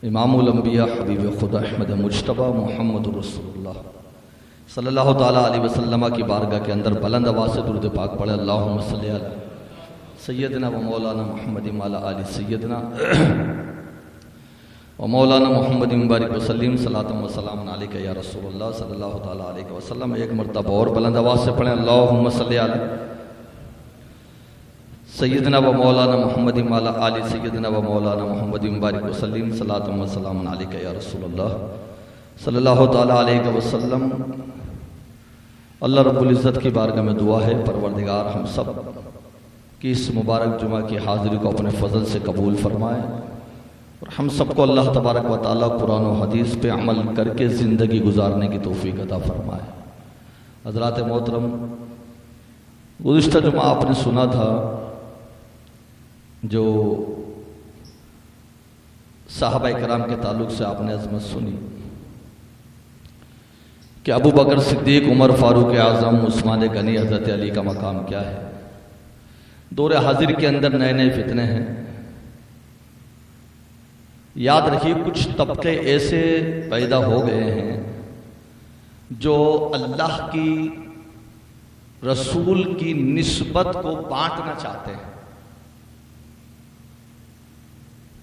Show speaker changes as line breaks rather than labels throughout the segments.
امام الانبیاء حبیب خدا احمد مجتبی محمد رسول اللہ صلی اللہ تعالیٰ علیہ وسلم کی بارگاہ کے اندر بلند آواز سے درود پاک پڑھے۔ اللہم صلی علی سیدنا و مولانا محمد وعلی آل سیدنا و مولانا محمد مبارک وسلم صلاۃ و سلام علیک یا رسول اللہ صلی اللہ تعالیٰ علیہ وسلم۔ ایک مرتبہ اور بلند آواز سے پڑھیں، اللہم صلی علی سیدنا و مولانا محمد وعلی آل سیدنا و مولانا محمد مبارک وسلم صلاۃ و سلام علیک یا رسول اللہ صلی اللہ تعالیٰ علیہ وسلم۔ اللہ رب العزت کی بارگاہ میں دعا ہے، پروردگار ہم سب کی اس مبارک جمعہ کی حاضری کو اپنے فضل سے قبول فرمائے اور ہم سب کو اللہ تبارک و تعالیٰ قرآن و حدیث پہ عمل کر کے زندگی گزارنے کی توفیق عطا فرمائے۔ حضرات محترم، گزشتہ جمعہ آپ نے سنا تھا جو صحابہ کرام کے تعلق سے آپ نے عظمت سنی کہ ابو بکر صدیق، عمر فاروق اعظم، عثمان غنی، حضرت علی کا مقام کیا ہے۔ دور حاضر کے اندر نئے نئے فتنے ہیں۔ یاد رکھیے کچھ طبقے ایسے پیدا ہو گئے ہیں جو اللہ کی رسول کی نسبت کو بانٹنا چاہتے ہیں،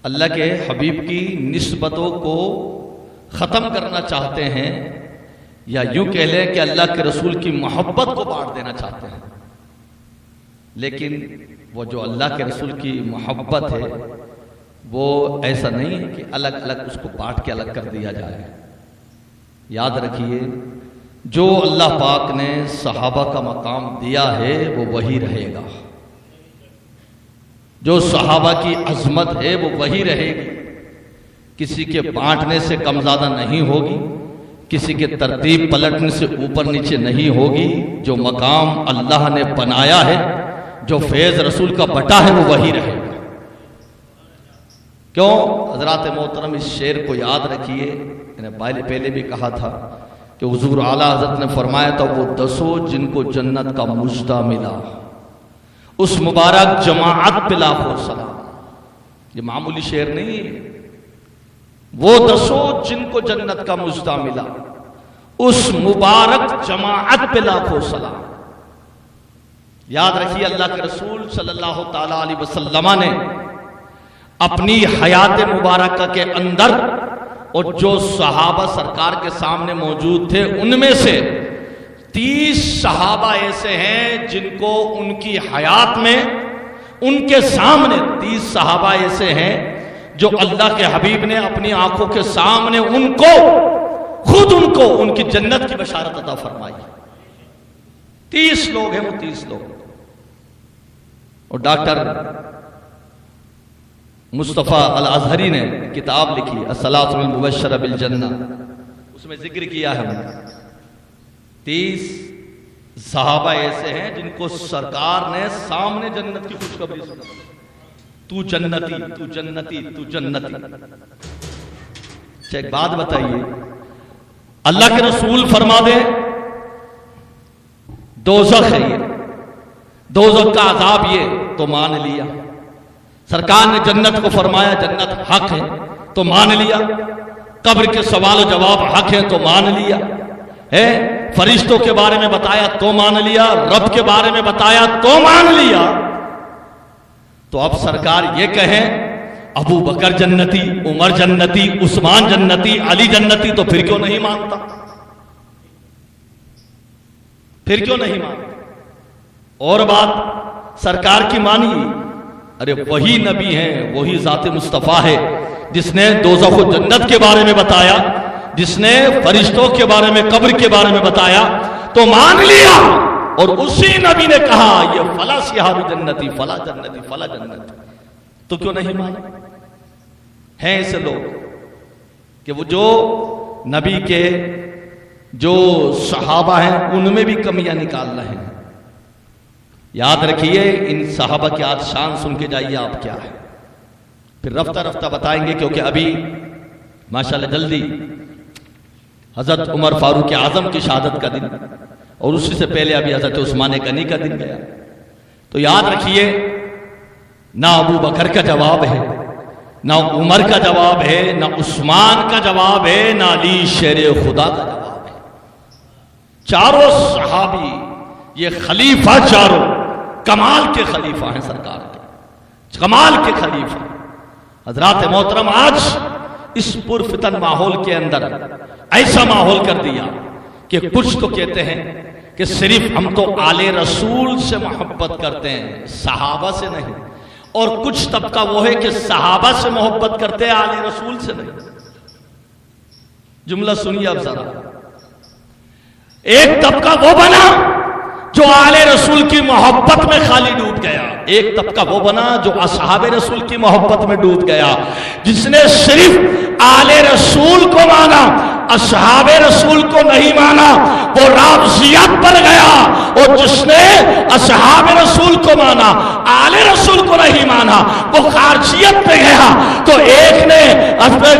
اللہ کے حبیب کی نسبتوں کو ختم کرنا چاہتے ہیں، یا یوں کہہ لیں کہ اللہ کے رسول کی محبت کو بانٹ دینا چاہتے ہیں۔ لیکن وہ جو اللہ کے رسول کی محبت ہے وہ ایسا نہیں ہے کہ الگ الگ اس کو بانٹ کے الگ کر دیا جائے۔ یاد رکھیے جو اللہ پاک نے صحابہ کا مقام دیا ہے وہ وہی رہے گا، جو صحابہ کی عظمت ہے وہ وہی رہے گی، کسی کے بانٹنے سے کم زیادہ نہیں ہوگی، کسی کے ترتیب پلٹنے سے اوپر نیچے نہیں ہوگی۔ جو مقام اللہ نے بنایا ہے، جو فیض رسول کا بٹا ہے وہ وہی رہے گا۔ کیوں؟ حضرات محترم اس شعر کو یاد رکھیے، میں نے پہلے بھی کہا تھا کہ حضور اعلیٰ حضرت نے فرمایا تھا وہ 10 جن کو جنت کا مژدہ ملا، اس مبارک جماعت پہ لاکھوں سلام۔ یہ معمولی شعر نہیں ہے، وہ 10 جن کو جنت کا مژدہ ملا، اس مبارک جماعت پہ لاکھوں سلام۔ یاد رکھیے اللہ کے رسول صلی اللہ تعالیٰ علیہ وسلم نے اپنی حیات مبارکہ کے اندر اور جو صحابہ سرکار کے سامنے موجود تھے ان میں سے 30 صحابہ ایسے ہیں جن کو ان کی حیات میں ان کے سامنے 30 صحابہ ایسے ہیں جو اللہ کے حبیب نے اپنی آنکھوں کے سامنے ان کو ان کی جنت کی بشارت عطا فرمائی۔ 30 لوگ ہیں وہ 30 لوگ۔ اور ڈاکٹر مصطفیٰ الازہری نے کتاب لکھی الصلاۃ المبشرہ بالجنہ، اس میں ذکر کیا ہے 30 صحابہ ایسے ہیں جن کو سرکار نے سامنے جنت کی خوشخبری سنائی، تو جنتی تو جنتی تو جنتی۔ ایک بات بتائیے، اللہ کے رسول فرما دے دوزخ ہے، یہ دوزخ کا عذاب یہ تو مان لیا، سرکار نے جنت کو فرمایا جنت حق ہے تو مان لیا، قبر کے سوال و جواب حق ہے تو مان لیا ہے، فرشتوں کے بارے میں بتایا تو مان لیا، رب کے بارے میں بتایا تو مان لیا۔ تو اب سرکار یہ کہیں ابو بکر جنتی، عمر جنتی، عثمان جنتی، علی جنتی، تو پھر کیوں نہیں مانتا؟ پھر کیوں نہیں مانتا؟ اور بات سرکار کی مانی، ارے وہی نبی ہیں، وہی ذات مصطفیٰ ہے جس نے دوزخ و جنت کے بارے میں بتایا، جس نے فرشتوں کے بارے میں، قبر کے بارے میں بتایا تو مان لیا۔ اور اسی نبی نے کہا یہ فلاں صحابی جنتی، فلاں جنتی، فلاں جنتی، تو کیوں نہیں مانا؟ ہیں ایسے لوگ کہ وہ جو نبی کے جو صحابہ ہیں ان میں بھی کمیاں نکال رہے ہیں۔ یاد رکھیے ان صحابہ کی آج شان سن کے جائیے آپ کیا ہے، پھر رفتہ رفتہ بتائیں گے، کیونکہ ابھی ماشاءاللہ جلدی حضرت عمر فاروق اعظم کی شہادت کا دن، اور اسی سے پہلے ابھی حضرت عثمان غنی کا دن گیا۔ تو یاد رکھیے نہ ابو بکر کا جواب ہے، نہ عمر کا جواب ہے، نہ عثمان کا جواب ہے، نہ علی شیر خدا کا جواب ہے۔ چاروں صحابی، یہ خلیفہ چاروں کمال کے خلیفہ ہیں، سرکار کے کمال کے خلیفہ۔ حضرات محترم، آج اس پرفتن ماحول کے اندر ایسا ماحول کر دیا کہ کچھ تو کہتے ہیں کہ صرف ہم تو آل رسول سے محبت کرتے ہیں، صحابہ سے نہیں، اور کچھ طبقہ وہ ہے کہ صحابہ سے محبت کرتے ہیں، آل رسول سے نہیں۔ جملہ سنیے اب ذرا، ایک طبقہ وہ بنا جو آل رسول کی محبت میں خالی ڈوب گیا، ایک طبقہ وہ بنا جو اصحاب رسول کی محبت میں ڈوب گیا، جس نے صرف آل رسول کو مانا، اصحاب رسول کو نہیں مانا، وہ رافضیت پر گیا، اور جس نے اصحاب رسول کو مانا، آل رسول کو نہیں مانا، وہ خارجیت پہ گیا۔ تو ایک نے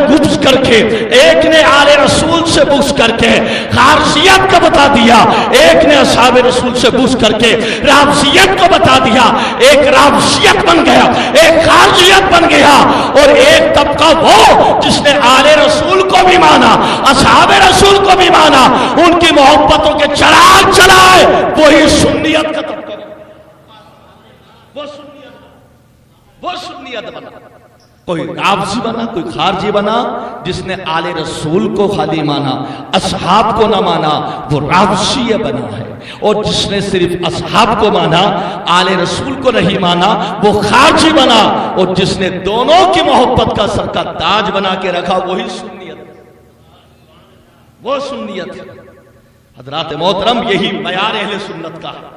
گبز کر کے، ایک نے آل رسول سے بغض کر کے خارجیت کو بتا دیا، ایک نے اصحاب رسول سے بغض کر کے رافضیت کو بتا دیا، ایک رافضیت بن گیا، ایک خارجیت بن گیا، اور ایک طبقہ وہ جس نے آل رسول کو بھی مانا، اصحاب رسول کو بھی مانا، ان کی محبتوں کے چراغ چلائے، وہی سنیت کا طبقہ، وہ سنیت بنا۔ کوئی رافضی بنا، کوئی خارجی بنا، جس نے آل رسول کو خالی مانا، اصحاب کو نہ مانا، وہ رافضی بنا ہے، اور جس نے صرف اصحاب کو مانا، آل رسول کو نہیں مانا، وہ خارجی بنا، اور جس نے دونوں کی محبت کا سر کا تاج بنا کے رکھا، وہی سنیت، وہ سنیت ہے۔ حضرات محترم، یہی معیار اہل سنت کا ہے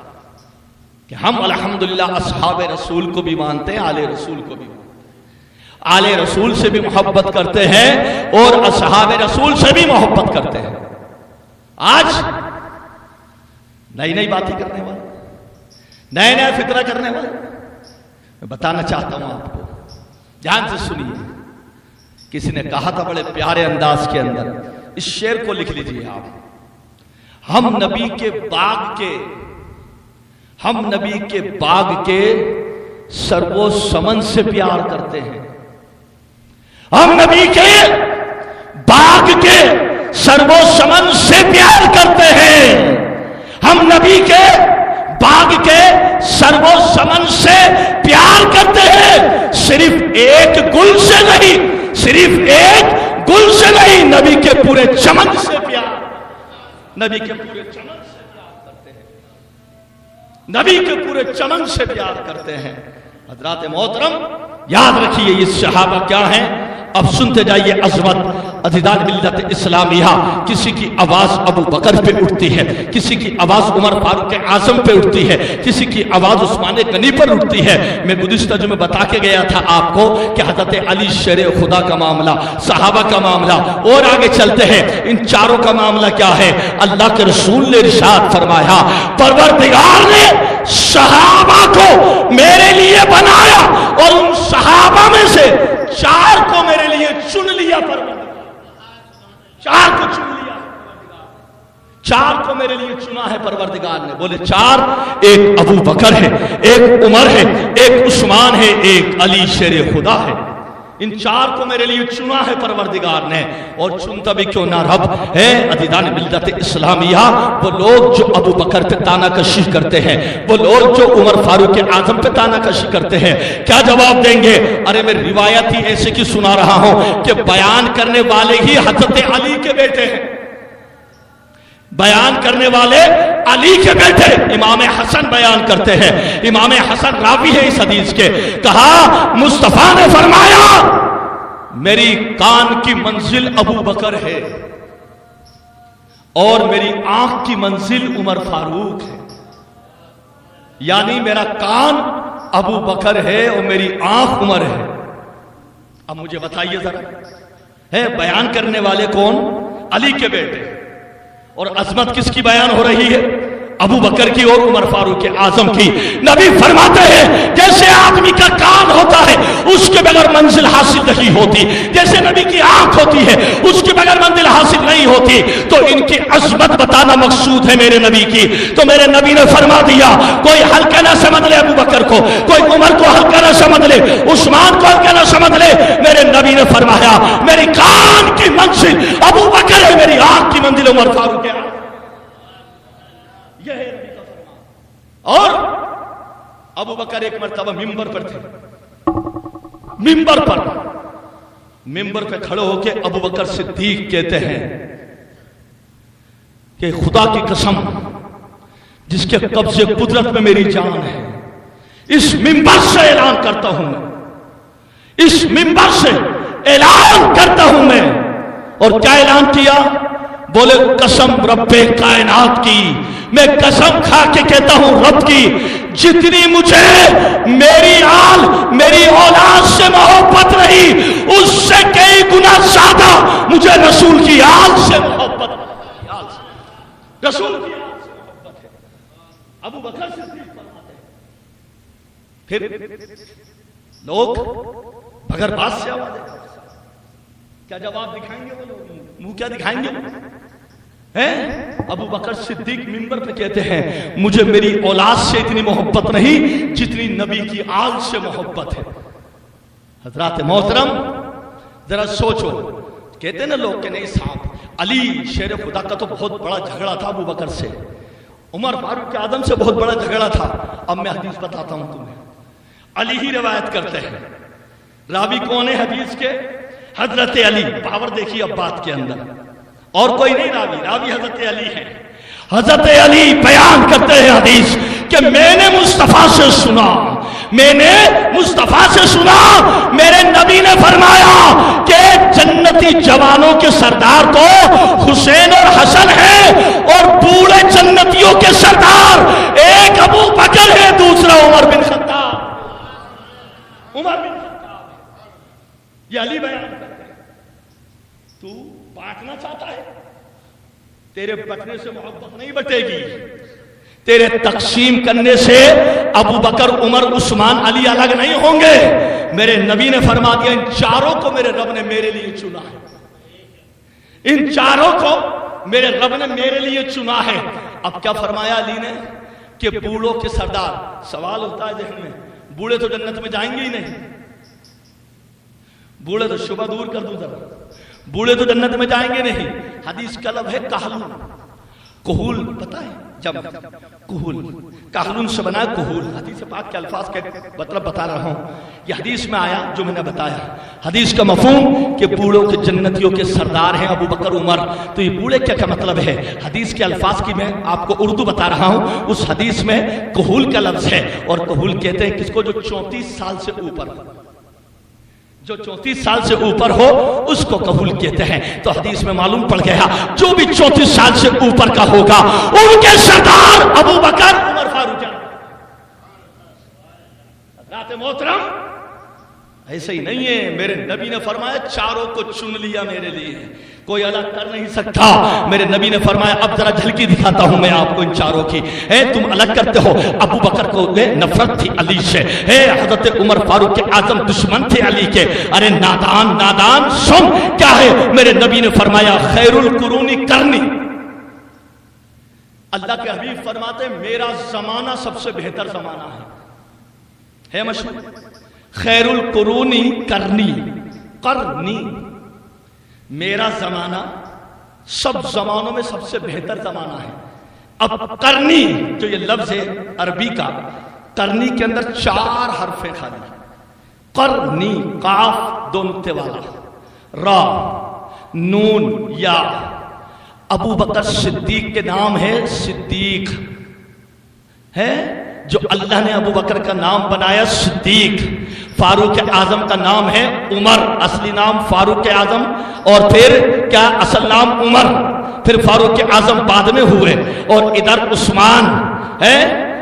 کہ ہم الحمدللہ اصحاب رسول کو بھی مانتے ہیں، آل رسول کو بھی مانتے ہیں، آل رسول سے بھی محبت کرتے ہیں، اور اصحاب رسول سے بھی محبت کرتے ہیں۔ آج نئی نئی باتیں کرنے والے، نئے نئے فکرہ کرنے والے، میں بتانا چاہتا ہوں آپ کو، دھیان سے سنیے۔ کسی نے کہا تھا بڑے پیارے انداز کے اندر، اس شعر کو لکھ لیجئے آپ، ہم نبی کے باغ کے سرو و سمن سے پیار کرتے ہیں، ہم نبی کے باغ کے سرو و سمن سے پیار کرتے ہیں، ہم نبی کے باغ کے سرو و سمن سے پیار کرتے ہیں، صرف ایک گل سے نہیں، صرف ایک گل سے نہیں، نبی کے پورے چمن سے پیار، نبی کے پورے چمن سے پیار کرتے ہیں، نبی کے پورے چمن سے پیار کرتے ہیں۔ حضرات محترم، یاد رکھیے یہ صحابہ کیا ہیں، اب سنتے جائیے عظمت۔ عزیزان ملت اسلامیہ، کسی کی آواز ابو بکر پہ اٹھتی ہے، کسی کی آواز عمر فاروق اعظم پہ اٹھتی ہے، کسی کی آواز عثمان غنی پر اٹھتی ہے۔ میں گزشتہ جمعے بتا کے گیا تھا آپ کو کہ حضرت علی شیر خدا کا معاملہ، صحابہ کا معاملہ، اور آگے چلتے ہیں، ان چاروں کا معاملہ کیا ہے۔ اللہ کے رسول نے ارشاد فرمایا، پروردگار نے صحابہ کو میرے لیے بنایا، اور ان صحابہ میں سے چار کو میرے لیے چن لیا، چار کو چن لیا، چار کو میرے لیے چنا ہے پروردگار نے۔ بولے چار، ایک ابو بکر ہے، ایک عمر ہے، ایک عثمان ہے، ایک علی شیر خدا ہے۔ ان چار کو میرے لیے چنا ہے پروردگار نے، اور چنتا بھی کیوں نہ رب ہے۔ عزیزان ملت اسلامیہ، وہ لوگ جو ابو بکر پہ تانا کشی کرتے ہیں، وہ لوگ جو عمر فاروق اعظم پہ تانا کشی کرتے ہیں، کیا جواب دیں گے؟ ارے میں روایت ہی ایسے کی سنا رہا ہوں کہ بیان کرنے والے ہی حضرت علی کے بیٹے ہیں، بیان کرنے والے علی کے بیٹے امام حسن بیان کرتے ہیں۔ امام حسن راوی ہے اس حدیث کے، کہا مصطفیٰ نے فرمایا میری کان کی منزل ابو بکر ہے، اور میری آنکھ کی منزل عمر فاروق ہے، یعنی میرا کان ابو بکر ہے اور میری آنکھ عمر ہے۔ اب مجھے بتائیے ذرا، ہے بیان کرنے والے کون؟ علی کے بیٹے، اور عظمت کس کی بیان ہو رہی ہے؟ ابو بکر کی اور عمر فاروق اعظم کی. نبی فرماتے ہیں جیسے آدمی کا کان ہوتا ہے اس کے بغیر منزل حاصل نہیں ہوتی، جیسے نبی کی آنکھ ہوتی ہے اس کے بغیر منزل حاصل نہیں ہوتی، تو ان کی عظمت بتانا مقصود ہے میرے نبی کی. تو میرے نبی نے فرما دیا کوئی ہلکا نہ سمجھ لے ابو بکر کو، کوئی عمر کو ہلکا نہ سمجھ لے، عثمان کو ہلکا نہ سمجھ لے. میرے نبی نے فرمایا میری کان کی منزل ابو بکر ہے، میری آنکھ کی منزل عمر فاروق ہے. یہ ہے نبی کا فرمان. اور ابو بکر ایک مرتبہ ممبر پر تھے، ممبر پہ کھڑے ہو کے ابو بکر صدیق کہتے ہیں کہ خدا کی قسم جس کے قبضے قدرت میں میری جان ہے، اس ممبر سے اعلان کرتا ہوں میں، اس ممبر سے اعلان کرتا ہوں میں. اور کیا اعلان کیا؟ بولے قسم رب کائنات کی، میں قسم کھا کے کہتا ہوں رب کی، جتنی مجھے میری آل میری اولاد سے محبت رہی اس سے کئی گنا زیادہ مجھے رسول کی آل سے محبت ہے. رسول کی آل سے محبت ہے. ابو بکر صدیق فرماتے ہیں. پھر لوگ بغیر بات سے آواز دے کیا جواب دکھائیں گے؟ وہ لوگ منہ کیا دکھائیں گے؟ ابو بکر صدیق منبر پہ کہتے ہیں مجھے میری اولاد سے اتنی محبت نہیں جتنی نبی کی آل سے محبت ہے. حضرات محترم ذرا سوچو، کہتے ہیں نا لوگ کہ نہیں صاحب علی شیر خدا کا تو بہت بڑا جھگڑا تھا ابو بکر سے، عمر فاروق اعظم سے بہت بڑا جھگڑا تھا. اب میں حدیث بتاتا ہوں تمہیں. علی ہی روایت کرتے ہیں. راوی کون ہے حدیث کے؟ حضرت علی. پاور دیکھیے اب بات کے اندر، اور کوئی نہیں راوی حضرت علی ہے. حضرت علی بیان کرتے ہیں حدیث کہ میں نے مصطفیٰ سے سنا، میرے نبی نے فرمایا کہ جنتی جوانوں کے سردار تو حسین اور حسن ہیں، اور بوڑھے جنتیوں کے سردار ایک ابو بکر ہے، دوسرا عمر بن خطاب. یہ علی بیان کرتے ہیں. تو بانٹنا چاہتا ہے، تیرے بٹنے سے محبت نہیں بٹے گی، تیرے تقسیم کرنے سے ابو بکر عمر عثمان علی الگ نہیں ہوں گے. میرے نبی نے فرما دیا ان چاروں کو میرے رب نے میرے لیے چنا ہے، ان چاروں کو میرے رب نے میرے لیے چنا ہے. اب کیا فرمایا علی نے کہ بوڑھوں کے سردار. سوال ہوتا ہے ذہن میں، بوڑھے تو جنت میں جائیں گے ہی نہیں، بوڑھے تو شبہ دور کر دوں ذرا، بوڑھے تو جنت میں جائیں گے نہیں. حدیث کا لفظ ہے کہلون. کہول پتہ ہے؟ جب کہول کہلون سے بنا ہے کہول. حدیث پاک کے الفاظ کے مطلب بتا رہا ہوں. یہ حدیث میں آیا جو میں نے بتایا. حدیث کا مفہوم کہ بوڑھوں کے جنتیوں کے سردار ہیں ابو بکر عمر. تو یہ بوڑھے کیا مطلب ہے؟ حدیث کے الفاظ کی میں آپ کو اردو بتا رہا ہوں. اس حدیث میں کہول کا لفظ ہے، اور کہول کہتے ہیں کس کو جو 34 سال سے اوپر ہو، جو 34 سال سے اوپر ہو اس کو کہول کہتے ہیں. تو حدیث میں معلوم پڑ گیا جو بھی 34 سال سے اوپر کا ہوگا ان کے سردار ابو بکر عمر فاروق. حضرات محترم ایسے ہی نہیں ہے. میرے نبی نے فرمایا چاروں کو چن لیا میرے لیے، کوئی الگ کر نہیں سکتا. میرے نبی نے فرمایا اب ذرا جھلکی دکھاتا ہوں میں آپ کو ان چاروں کی. تم الگ کرتے ہو. ابو بکر کو نفرت تھی علی سے، حضرت عمر فاروق اعظم دشمن تھے علی کے. ارے نادان سن کیا ہے. میرے نبی نے فرمایا خیر القرون کرنی. اللہ کے حبیب فرماتے میرا زمانہ سب سے بہتر زمانہ ہے مشہور. خیر القرون کرنی، میرا زمانہ سب زمانوں میں سب سے بہتر زمانہ ہے. اب کرنی جو یہ لفظ ہے عربی کا، کرنی کے اندر 4 حرفیں خالی. کرنی قاف 2 نقطے والا، را نون یا. ابو بکر صدیق کے نام ہے صدیق ہے، جو اللہ نے ابو بکر کا نام بنایا صدیق. فاروق اعظم کا نام ہے عمر، اصلی نام فاروق اعظم، اور پھر کیا اصل نام عمر، پھر فاروق اعظم بعد میں ہوئے. اور ادھر عثمان ہے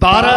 12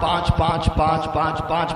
5 5 5 5 5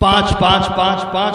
5 5 5 5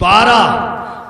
12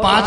5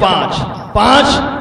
5, 5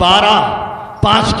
12 5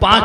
5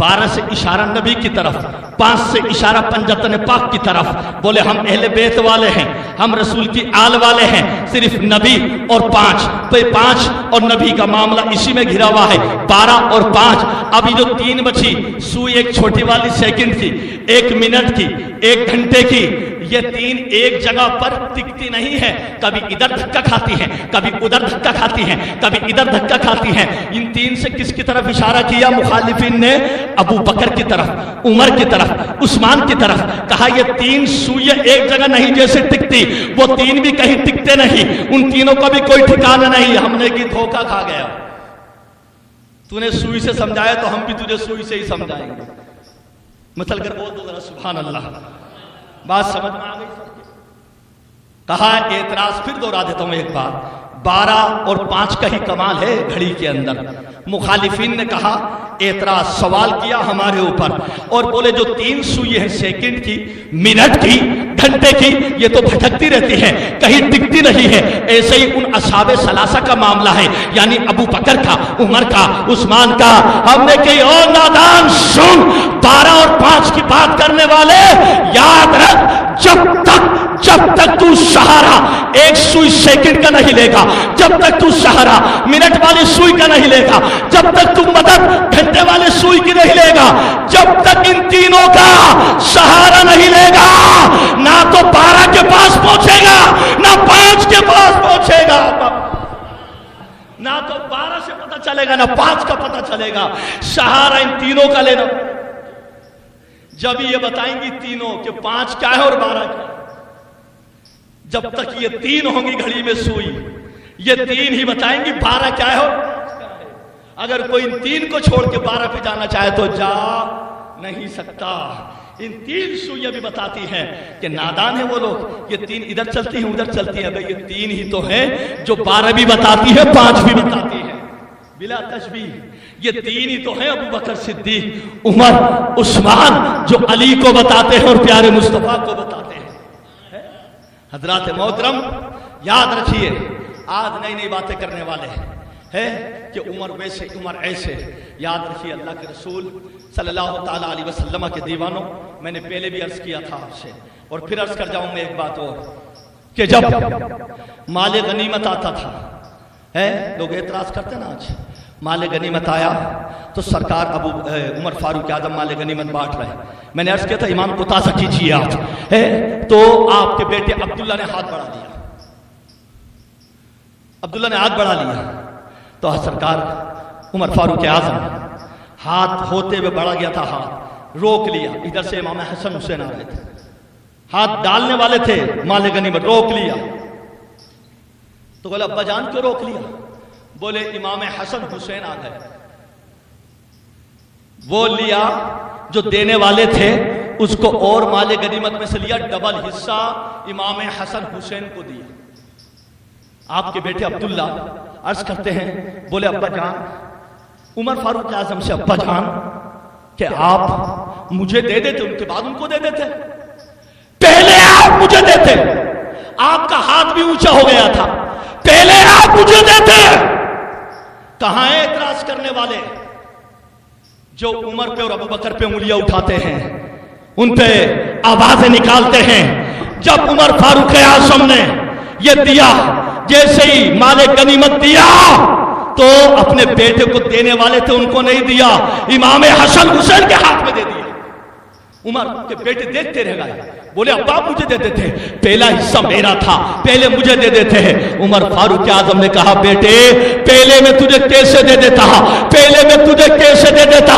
12 سے اشارہ نبی کی طرف، 5 سے اشارہ پنجتن پاک کی طرف. بولے ہم اہل بیت والے ہیں، ہم رسول کی آل والے ہیں، صرف نبی اور 5. تو 5 اور نبی کا معاملہ اسی میں گھرا ہوا ہے. 12 اور 5. ابھی جو 3 بچی سوئی، ایک چھوٹی والی سیکنڈ کی، 1 منٹ کی، 1 گھنٹے کی، یہ 3 ایک جگہ پر ٹکتی نہیں ہے. کبھی ادھر دھکا کھاتی ہیں، کبھی ادھر دھکا کھاتی ہیں، کبھی ادھر دھکا کھاتی ہیں. ان 3 سے کس کی طرف اشارہ کیا مخالفین نے؟ ابو بکر کی طرف، عمر کی طرف، عثمان کی طرف. کہا یہ 3 سوئیں ایک جگہ نہیں جیسے ٹکتی، وہ 3 بھی کہیں ٹکتے نہیں. ان تینوں کا بھی کوئی ٹھکانہ نہیں. ہم نے کی دھوکہ کھا گیا. تو نے سوئی سے سمجھایا تو ہم بھی تجھے سوئی سے ہی سمجھائیں گے. مثل کر بول دو ذرا سبحان اللہ. بات سمجھ میں آ گئی؟ کہا اعتراض پھر دوہرا دیتا ہوں ایک بات. 12 اور 5 کا ہی کمال ہے گھڑی کے اندر. مخالفین نے کہا اعتراض، سوال کیا ہمارے اوپر اور بولے جو 3 سوئی ہیں سیکنڈ کی، منٹ کی، گھنٹے کی، یہ تو بھٹکتی رہتی ہے، کہیں ٹکتی نہیں ہے. ایسے ہی ان اصحاب ثلاثہ کا معاملہ ہے، یعنی ابو بکر کا، عمر کا، عثمان کا. ہم نے کہی او نادان سن، 12 اور 5 کی بات کرنے والے یاد رکھ، جب تک تو سہارا 1 سوئی سیکنڈ کا نہیں لے گا، جب تک تو سہارا منٹ والی سوئی کا نہیں لے گا، جب تک تو مدد گھنٹے والے سوئی کی نہیں لے گا، جب تک ان تینوں کا سہارا نہیں لے گا، نہ تو 12 کے پاس پہنچے گا، نہ 5 کے پاس پہنچے گا. نہ تو 12 سے پتہ چلے گا، نہ 5 کا پتہ چلے گا. سہارا ان تینوں کا لینا. جب یہ بتائیں گی تینوں کہ 5 کیا ہے اور 12 کیا ہے، جب تک یہ 3 ہوں گی گھڑی میں سوئی، یہ 3 ہی بتائیں گی 12 کیا ہے اور 5 کیا ہے. اگر کوئی ان 3 کو چھوڑ کے 12 پہ جانا چاہے تو جا نہیں سکتا. ان 3 سوئیاں بھی بتاتی ہیں کہ نادان ہیں وہ لوگ. یہ 3 ادھر چلتی ہیں ادھر چلتی ہیں. یہ 3 ہی تو ہیں جو 12 بھی بتاتی ہے 5 بھی بتاتی ہے بلا تشبیہ. یہ 3 ہی تو ہیں ابو بکر صدیق، عمر، عثمان، جو علی کو بتاتے ہیں اور پیارے مصطفیٰ کو بتاتے ہیں. حضرات محترم یاد رکھیے، آج نئی نئی باتیں کرنے والے ہیں کہ عمر ویسے، عمر ایسے. یاد رکھیے اللہ کے رسول صلی اللہ تعالیٰ علیہ وسلم کے دیوانوں، میں نے پہلے بھی عرض کیا تھا آپ سے اور پھر عرض کر جاؤں میں ایک بات اور، کہ جب مال غنیمت آتا تھا، لوگ اعتراض کرتے نا آج، مال غنیمت آیا تو سرکار عمر فاروق اعظم مال غنیمت بانٹ رہے. میں نے عرض کیا تھا ایمان کو تازہ کیجیے آپ. تو آپ کے بیٹے عبداللہ نے ہاتھ بڑھا لیا، عبداللہ نے ہاتھ بڑھا لیا تو سرکار عمر فاروق اعظم ہاتھ ہوتے ہوئے بڑھا گیا تھا، ہاتھ روک لیا. ادھر سے امام حسن حسین آ رہے تھے، ہاتھ ڈالنے والے تھے مال غنیمت، روک لیا. تو بولے ابا جان کیوں روک لیا؟ بولے امام حسن حسین آ گئے. وہ لیا جو دینے والے تھے اس کو اور مال غنیمت میں سے لیا، ڈبل حصہ امام حسن حسین کو دیا. آپ کے بیٹے عبداللہ عرض کرتے ہیں، بولے ابا جان، عمر فاروق اعظم سے ابا جان کہ آپ مجھے دے دیتے، ان کے بعد ان کو دے دیتے، پہلے آپ مجھے دیتے. آپ کا ہاتھ بھی اونچا ہو گیا تھا، پہلے آپ مجھے دیتے. کہاں ہیں اعتراض کرنے والے جو عمر پہ اور ابو بکر پہ انگلیاں اٹھاتے ہیں، ان پہ آوازیں نکالتے ہیں؟ جب عمر فاروق اعظم نے یہ دیا، جیسے ہی مال غنیمت دیا تو اپنے بیٹے کو دینے والے تھے ان کو نہیں دیا، امام حسن حسین کے ہاتھ میں دے دیا. عمر کے بیٹے دیکھتے رہ گئے. بولے ابا مجھے دے دیتے، پہلا حصہ میرا تھا، پہلے مجھے دے دیتے ہیں. عمر فاروق اعظم نے کہا بیٹے پہلے میں تجھے کیسے دے دیتا، پہلے میں تجھے کیسے دے دیتا،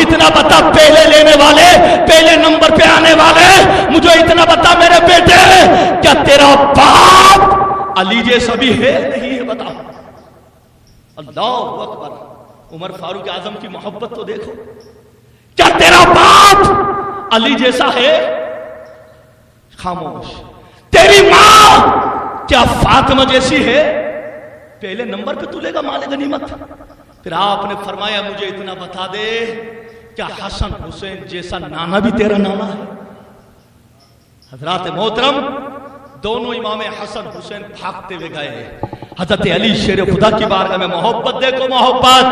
اتنا بتا. پہلے لینے والے، پہلے نمبر پہ آنے والے، مجھے اتنا بتا میرے بیٹے، کیا تیرا باپ علی جیسا بھی ہے نہیں ہے؟ بتا. اللہ اکبر. عمر فاروق اعظم کی محبت تو دیکھو. کیا تیرا باپ علی جیسا ہے؟ خاموش. تیری ماں کیا فاطمہ جیسی ہے؟ پہلے نمبر پہ تو لے گا مال غنیمت. پھر آپ نے فرمایا مجھے اتنا بتا دے، کیا حسن حسین جیسا نانا بھی تیرا نانا ہے؟ حضرات محترم، دونوں امام حسن حسین بھاگتے ہوئے گئے. حضرت علی شیر خدا کی بارگاہ میں محبت دیکھو محبت،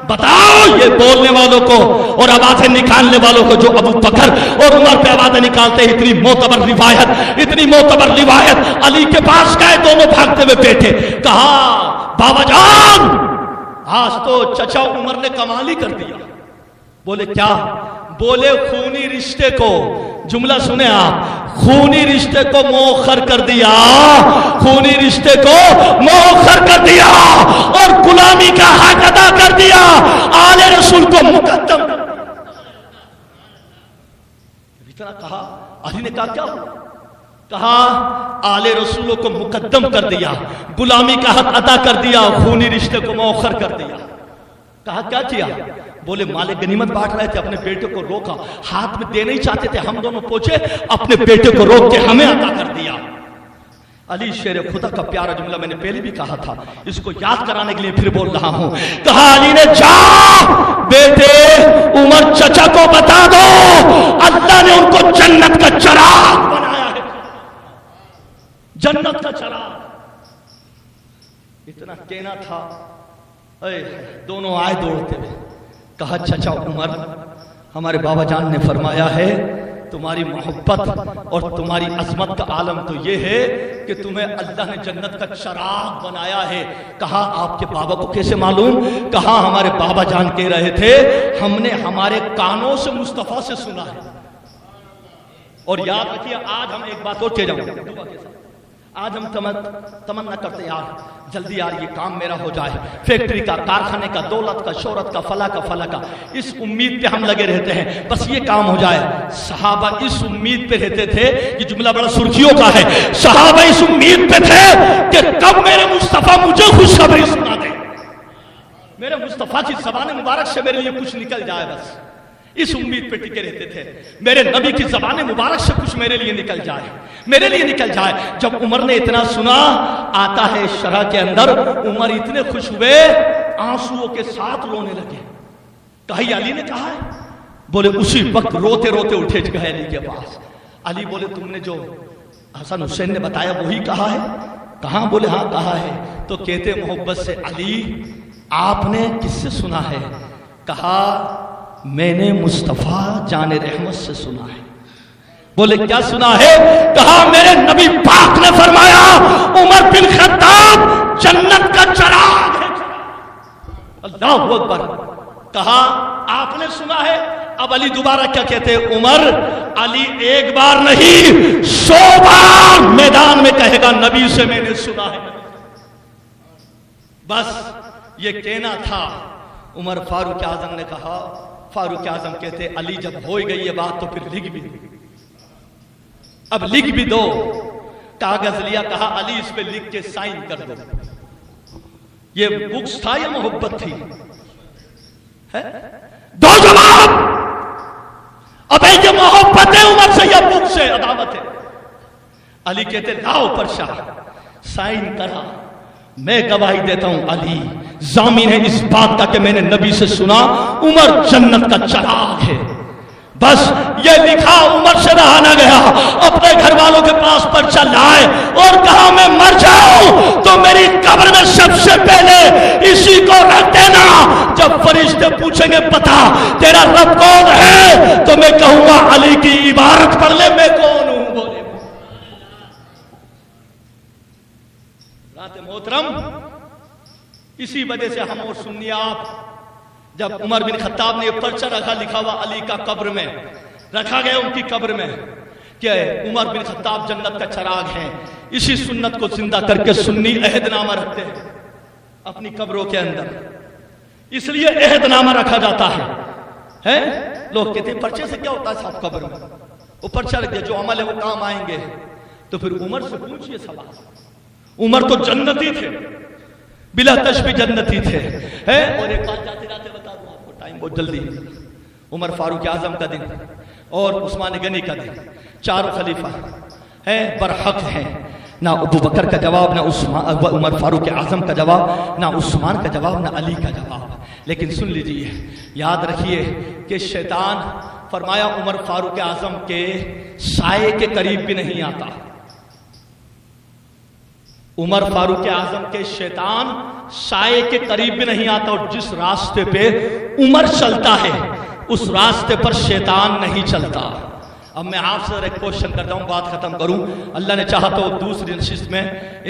بتاؤ یہ بولنے والوں کو اور آوازیں نکالنے والوں کو جو ابو بکر اور عمر پہ آوازیں نکالتے ہیں، اتنی معتبر روایت علی کے پاس گئے، دونوں بھاگتے ہوئے بیٹھے، کہا بابا جان آج تو چچا عمر نے کمال ہی کر دیا۔ بولے کیا؟ بولے خونی رشتے کو، جملہ سنیں آپ، خونی رشتے کو مؤخر کر دیا، خونی رشتے کو مؤخر کر دیا اور غلامی کا حق ادا کر دیا، آل رسول کو مقدم۔ اتنا کہا، علی نے کہا کیا؟ کہا آل رسولوں کو مقدم کر دیا، غلامی کا حق ادا کر دیا، خونی رشتے کو مؤخر کر دیا۔ کہا کیا کیا؟ بولے مال غنیمت بانٹ رہے تھے، اپنے بیٹے کو روکا، ہاتھ میں دینا ہی چاہتے تھے، ہم دونوں پہنچے، اپنے بیٹے کو روک کے ہمیں عطا کر دیا۔ علی شیر خدا کا پیارا جملہ میں نے پہلے بھی کہا تھا، اس کو یاد کرانے کے لیے پھر بول رہا ہوں۔ کہا علی نے جا بیٹے عمر چچا کو بتا دو اللہ نے ان کو جنت کا چراغ بنایا ہے، جنت کا چراغ۔ اتنا کہنا تھا، دونوں آئے دوڑتے ہوئے، کہا چچا عمر ہمارے بابا جان نے فرمایا ہے تمہاری محبت اور تمہاری عظمت کا عالم تو یہ ہے کہ تمہیں اللہ نے جنت کا چراغ بنایا ہے۔ کہا آپ کے بابا کو کیسے معلوم؟ کہا ہمارے بابا جان کہہ رہے تھے ہم نے ہمارے کانوں سے مصطفیٰ سے سنا ہے۔ اور یاد رکھیے آج ہم ایک بات اور کہہ جاؤں، آج ہم تمنا کرتے یار جلدی یار یہ کام میرا ہو جائے، فیکٹری کا، کارخانے کا، دولت کا، شہرت کا، فلاں کا، اس امید پہ ہم لگے رہتے ہیں بس یہ کام ہو جائے۔ صحابہ اس امید پہ رہتے تھے، یہ جملہ بڑا سرخیوں کا ہے، صحابہ اس امید پہ تھے کہ کب میرے مصطفیٰ مجھے خوشخبری سنا دے، میرے مصطفیٰ کی زبان مبارک سے میرے لیے کچھ نکل جائے، بس اس امید پہ ٹکے رہتے تھے، میرے نبی کی زبان مبارک سے کچھ میرے لیے نکل جائے، میرے لیے نکل جائے۔ جب عمر نے اتنا سنا، آتا ہے شرح کے اندر، عمر اتنے خوش ہوئے آنسوؤں کے ساتھ رونے لگے۔ کہا یہ علی نے کہا ہے؟ بولے اسی وقت روتے روتے اٹھے گئے علی کے پاس۔ علی بولے تم نے جو حسن حسین نے بتایا وہی کہا ہے؟ کہاں؟ بولے ہاں کہا ہے۔ تو کہتے محبت سے علی آپ نے کس سے سنا ہے؟ کہا میں نے مصطفیٰ جان رحمت سے سنا ہے۔ بولے کیا سنا ہے؟ کہا میرے نبی پاک نے فرمایا عمر بن خطاب جنت کا چراغ ہے۔ اللہ اکبر۔ کہا آپ نے سنا ہے؟ اب علی دوبارہ کیا کہتے ہیں؟ عمر علی ایک بار نہیں 100 بار میدان میں کہے گا نبی سے میں نے سنا ہے۔ بس یہ کہنا تھا۔ عمر فاروق اعظم نے کہا، فاروق اعظم کہتے علی جب ہو گئی یہ بات تو پھر لکھ بھی دو، اب لکھ بھی دو۔ کاغذ لیا، کہا علی اس پہ لکھ کے سائن کر دو۔ یہ بکس تھا یا محبت تھی؟ دو جواب۔ اب یہ محبت ہے عمر سے یا بکس سے عداوت ہے؟ علی کہتے لاؤ پرچہ، سائن کرا، میں گواہی دیتا ہوں علی ضامن ہے اس بات کا کہ میں نے نبی سے سنا عمر جنت کا چراغ ہے۔ بس یہ لکھا، عمر سے رہا نہ گیا، اپنے گھر والوں کے پاس پرچہ لائے اور کہا میں مر جاؤں تو میری قبر میں سب سے پہلے اسی کو رکھ دینا، جب فرشتے پوچھیں گے بتا تیرا رب کون ہے تو میں کہوں گا علی کی عبارت پڑھ لے میں کون ہوں۔ بولے محترم، اسی وجہ سے ہم اور سنی آپ جب عمر بن خطاب نے یہ پرچہ رکھا لکھا ہوا علی کا قبر میں رکھا گیا ان کی قبر میں کہ عمر بن خطاب جنت کا چراغ ہے، اسی سنت کو زندہ کر کے سنی عہد نامہ رکھتے ہیں اپنی قبروں کے اندر، اس لیے عہد نامہ رکھا جاتا ہے۔ لوگ کہتے ہیں پرچے سے کیا ہوتا ہے صاحب قبر میں؟ وہ پرچہ رکھ دیا جو عمل ہے وہ کام آئیں گے۔ تو پھر عمر سے پوچھئے سوال، عمر تو جنتی تھے، بلا تشبیہ جنتی تھے۔ اور ایک بات جاتے جاتے بتا دوں آپ کو، ٹائم بہت جلدی ہے۔ عمر فاروق اعظم کا دن اور عثمان غنی کا دن، چاروں خلیفہ ہیں برحق ہیں، نہ ابو بکر کا جواب، نہ عمر فاروق اعظم کا جواب، نہ عثمان کا جواب، نہ علی کا جواب۔ لیکن سن لیجئے، یاد رکھیے کہ شیطان فرمایا عمر فاروق اعظم کے سائے کے قریب بھی نہیں آتا۔ عمر فاروق اعظم کے شیطان سائے کے قریب بھی نہیں آتا، اور جس راستے پہ عمر چلتا ہے اس راستے پر شیطان نہیں چلتا۔ اب میں آپ سے ایک کوشچن کرتا ہوں، بات ختم کروں، اللہ نے چاہا تو دوسری نشست میں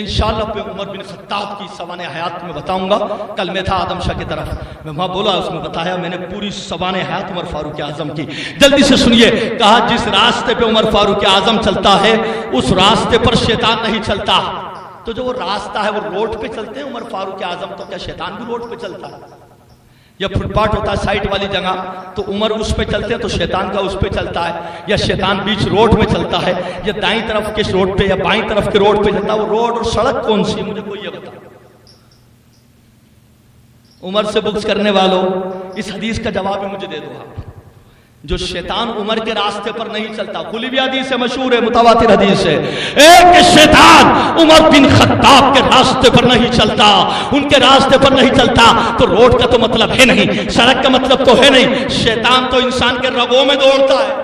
انشاءاللہ پہ عمر بن خطاب کی سوانح حیات میں بتاؤں گا۔ کل میں تھا آدم شاہ کی طرف، میں وہاں بولا، اس میں بتایا میں نے پوری سوانح حیات عمر فاروق اعظم کی۔ جلدی سے سنیے، کہا جس راستے پہ عمر فاروق اعظم چلتا ہے اس راستے پر شیطان نہیں چلتا۔ تو جو وہ راستہ ہے وہ روڈ پہ چلتے ہیں عمر فاروق اعظم، تو کیا شیطان بھی روڈ پہ چلتا ہے؟ یا فٹ پاتھ ہوتا ہے سائٹ والی جگہ تو عمر اس پہ چلتے ہیں تو شیطان کا اس پہ چلتا ہے، یا شیطان بیچ روڈ میں چلتا ہے، یا دائیں طرف کے روڈ پہ یا بائیں طرف کے روڈ پہ چلتا ہے؟ وہ روڈ اور سڑک کون سی ہے مجھے کوئی یہ بتا۔ عمر سے بغض کرنے والوں اس حدیث کا جواب بھی مجھے دے دو آپ۔ جو شیطان عمر کے راستے پر نہیں چلتا، کھلی بھی حدیث ہے، مشہور ہے، متواتر حدیث ہے، ایک شیطان عمر بن خطاب کے راستے پر نہیں چلتا، ان کے راستے پر نہیں چلتا تو روڈ کا تو مطلب ہے نہیں، سڑک کا مطلب تو ہے نہیں، شیطان تو انسان کے رگوں میں دوڑتا ہے،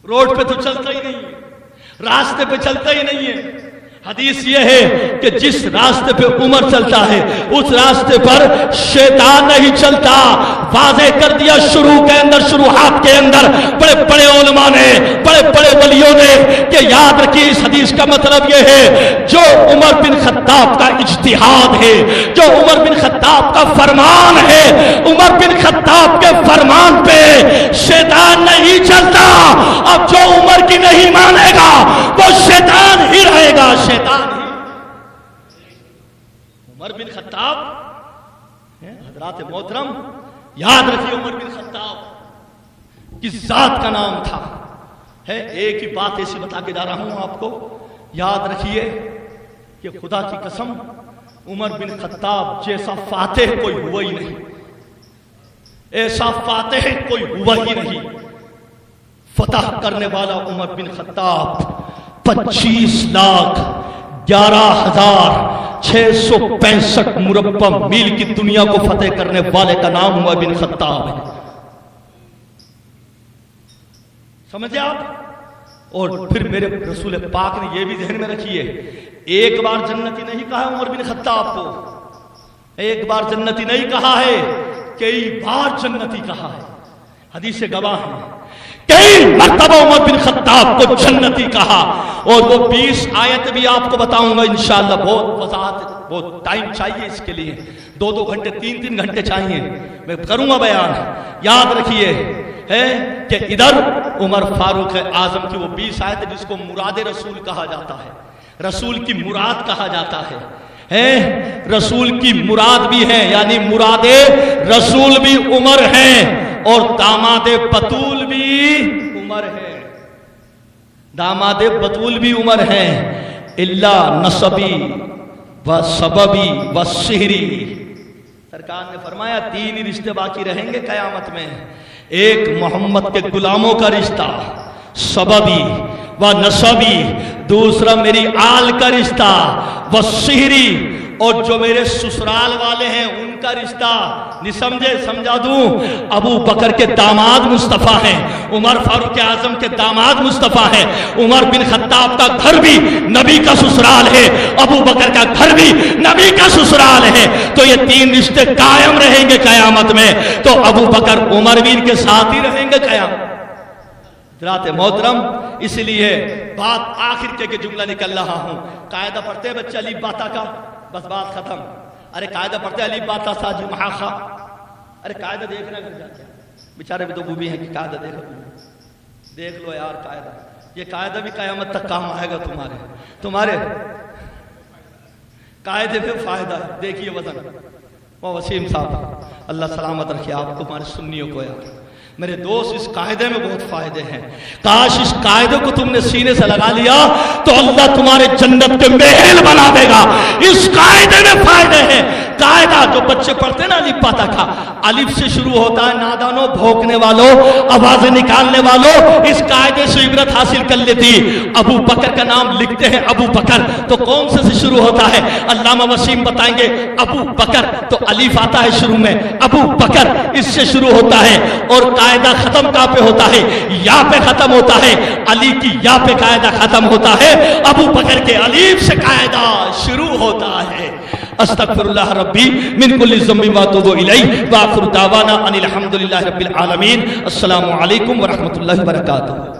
روڈ پہ تو چلتا ہی نہیں ہے، راستے پہ چلتا ہی نہیں ہے۔ حدیث یہ ہے کہ جس راستے پہ عمر چلتا ہے اس راستے پر شیطان نہیں چلتا۔ واضح کر دیا شروحات کے اندر بڑے بڑے علماء نے، بڑے بڑے ولیوں نے، کہ یاد رکھیے اس حدیث کا مطلب یہ ہے جو عمر بن خطاب کا اجتہاد ہے، جو عمر بن خطاب کا فرمان ہے، عمر بن خطاب کے فرمان پہ شیطان نہیں چلتا۔ اب جو عمر کی نہیں مانے گا وہ شیطان ہی رہے گا، شیطان ہی۔ عمر بن خطاب حضرات محترم یاد رکھیے، عمر بن خطاب کس ذات کا نام تھا ہے؟ ایک ہی بات ایسی بتا کے جا رہا ہوں آپ کو، یاد رکھیے کہ خدا کی قسم عمر بن خطاب جیسا فاتح کوئی ہوا ہی نہیں، ایسا فاتح کوئی ہوا ہی نہیں۔ فتح کرنے والا عمر بن خطاب 25,11,665 مربع میل کی دنیا کو فتح کرنے والے کا نام عمر بن خطاب ہے، سمجھے آپ؟ اور پھر میرے رسول پاک نے یہ بھی ذہن میں رکھیے، ایک بار جنتی نہیں کہا عمر بن خطاب کو، ایک بار جنتی نہیں کہا ہے، کئی بار جنتی کہا ہے، حدیث گواہ ہے، کئی مرتبہ عمر بن خطاب کو جنتی کہا۔ اور وہ 20 آیت بھی آپ کو بتاؤں گا انشاءاللہ، بہت وضاحت، بہت ٹائم چاہیے اس کے لیے، 2 گھنٹے 3 گھنٹے چاہیے، میں کروں گا بیان۔ یاد رکھیے ہے کہ ادھر عمر فاروق اعظم کی وہ 20 آیت جس کو مراد رسول کہا جاتا ہے، رسول کی مراد کہا جاتا ہے، رسول کی مراد بھی ہے، یعنی مراد رسول بھی عمر ہیں اور داماد بطول بھی عمر ہے، داماد بطول بھی عمر ہیں، اللہ نسبی و سببی و سحری۔ سرکار نے فرمایا 3 ہی رشتے باقی رہیں گے قیامت میں، ایک محمد کے غلاموں کا رشتہ سببی و نسبی، دوسرا میری آل کا رشتہ و سحری، اور جو میرے سسرال والے ہیں ان کا رشتہ نہیں سمجھے، سمجھا دوں، ابو بکر کے داماد مصطفیٰ ہیں، عمر فاروق اعظم کے داماد مصطفیٰ ہیں، عمر بن خطاب کا گھر بھی نبی کا سسرال ہے، ابو بکر کا گھر بھی نبی کا سسرال ہے، تو یہ 3 رشتے قائم رہیں گے قیامت میں، تو ابو بکر عمر بھی ان کے ساتھ ہی رہیں گے قیامت۔ حضرات محترم اس لیے بات آخر کے جملہ نکل رہا ہوں، قاعدہ پڑھتے ہیں بچے علی باتا کا، بس بات ختم۔ ارے قاعدہ پڑھتے علی باتا ساجی محاخا، ارے قاعدہ دیکھنا گھر جاتے ہیں، بیچارے بھی تو وہ بھی ہیں کہ قاعدہ دیکھ لو یار، قاعدہ یہ قاعدہ بھی قیامت تک کام آئے گا، تمہارے قاعدے پہ فائدہ ہے۔ دیکھیے وزن وہ وسیم صاحب، اللہ سلامت رکھے آپ کو، ہمارے سنیوں کو یار، میرے دوست اس قاعدے میں بہت فائدے ہیں، کاش اس قاعدے کو تم نے سینے سے لگا لیا تو اللہ تمہارے جنت کے محل بنا دے گا۔ اس قاعدے میں فائدے ہیں، قاعدہ جو بچے پڑھتے نا الف پاتا کا، الف سے شروع ہوتا ہے، نادانوں، بھونکنے والوں، آوازیں نکالنے والوں، اس قاعدے سے عبرت حاصل کر لیتی۔ ابو بکر کا نام لکھتے ہیں ابو بکر تو کون سے شروع ہوتا ہے؟ علامہ وسیم بتائیں گے ابو بکر تو الف آتا ہے شروع میں، ابو بکر اس سے شروع ہوتا ہے، اور قاعدہ ختم کہاں پہ ہوتا ہے؟ یا پہ ختم ہوتا ہے، علی کی یا پہ قاعدہ ختم ہوتا ہے، ابو بکر کے الف سے قاعدہ شروع ہوتا ہے۔ استغفر اللہ ربی من کل ذنب واتوب الیہ وآخر دعوانا ان الحمد للہ رب العالمین۔ السلام علیکم ورحمۃ اللہ وبرکاتہ۔